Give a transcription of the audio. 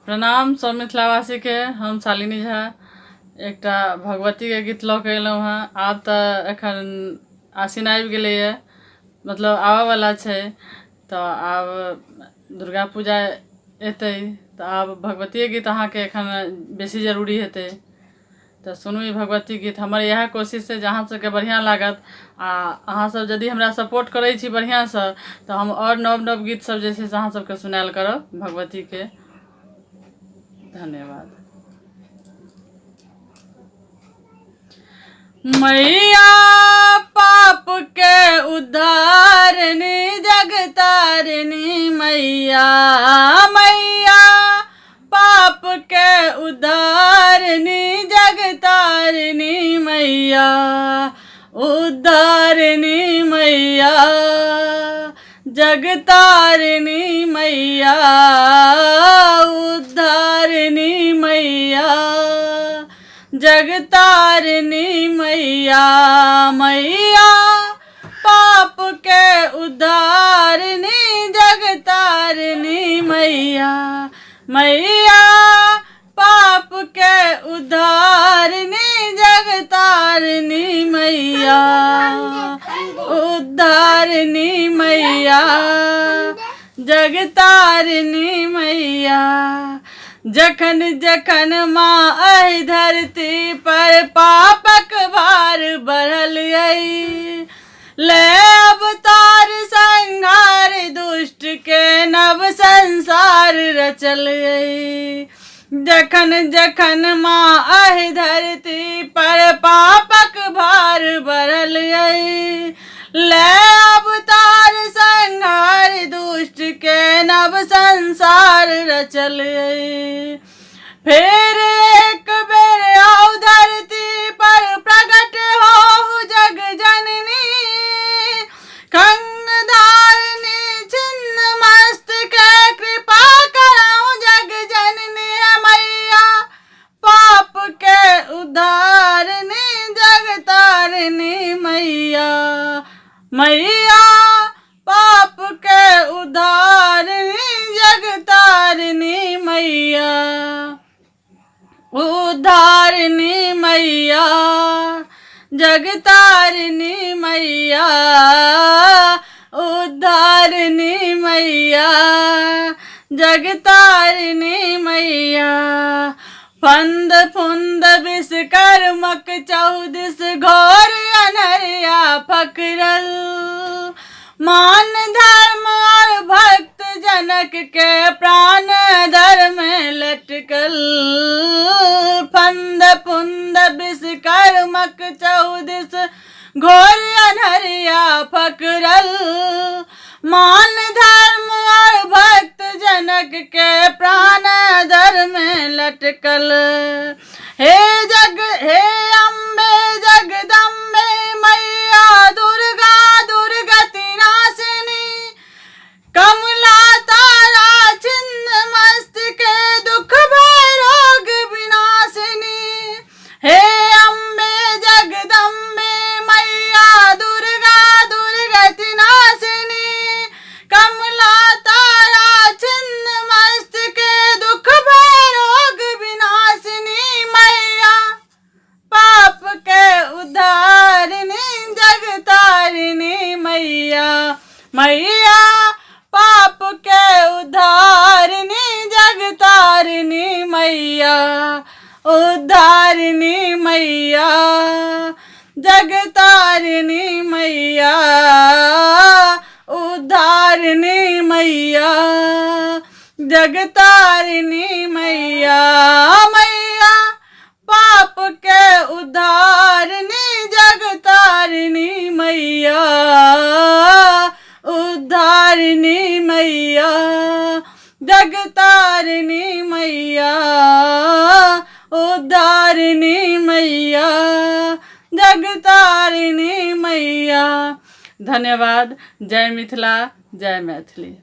प्रणाम सब मिथिलावासी के। हम शालिनी झा एकटा भगवती के गीत लऽ के अयलहुँ हँ। आब तऽ एखन आसिन आबि गेलैए, मतलब आबऽ वाला छै, तऽ आब दुर्गा पूजा एतै, तऽ आब भगवतीये गीत अहाँके एखन बेसी जरूरी हेतै। तऽ सुनू ई भगवती गीत। हमर इएह कोशिश छै जे अहाँ सबके बढ़िआँ लागत, आ अहाँ सब यदि हमरा सपोर्ट करै छी बढ़िआँसँ तऽ हम और नव नव गीत सब जे छै से अहाँ सबके सुनायल करब भगवती के। धन्यवाद। मैया पाप के उद्धारिणी जगतारिणी मैया, मैया पाप के उद्धारिणी जगतारिणी मैया, उद्धारिणी मैया जगतारिणी मैया, उद्धारिणी मैया जगतारिणी मैया, मैया पाप के उद्धारिणी जगतारिणी मैया, मैया पाप के उद्धारिणी जगतारिणी मैया, उद्धारिणी मैया जगतारिणी मैया। जखन जखन माँ एहि धरती पर पापक भार बढ़ल अइ, ले अवतार संहार दुष्ट के नव संसार रचल अइ। जखन जखन माँ एहि धरती पर पापक भार बढ़ल अइ, ले अवतार संहार दुष्ट के नव संसार रचल अइ। फिर एक बेर आउ धरती पर प्रगट हो जग जननी, खंग धारनी छिन्न मस्तक कृपा कराओ जग जननी। मैया पाप के उद्धारिणी जगतारिणी मैया, मैया पाप के उद्धारिणी जगतारिणी मैया, उद्धारिणी मैया जगतारिणी मैया, उद्धारिणी मैया जगतारिणी मैया। फंद फुंद विश्वकर्मक 14 घोर अनहरिया फकरल, मान धर्म और भक्त जनक के प्राण धर्म में लटकल। फंद फुंद विश्वकर्मक 14 घोर अनहरिया फकरल, मान धर्म और भक्त जनक के प्राण धर्म में लटकल। हे अम्बे जगदम्बे मैया दुर्गा दुर्गति नाशिनी, कमला तारा छिन्न मस्तक दुख भय रोग विनाशिनी। हे अम्बे जगदम्बे मैया दुर्गा दुर्गति नाशिनी, कमला तारा छिन्न मस्तक दुख भय रोग विनाशिनी। मैया पाप के उद्धारिणी जगतारिणी मैया, मैया पाप के उद्धारिणी जगतारिणी मैया, उद्धारिणी मैया जगतारिणी मैया, उद्धारिणी मैया जगतारिणी मैया। मैया पाप के उद्धारिणी जगतारिणी मैया, उद्धारिणी मैया जगतारिणी मैया, उद्धारिणी मैया जगतारिणी मैया। धन्यवाद। जय मिथिला, जय मैथिली।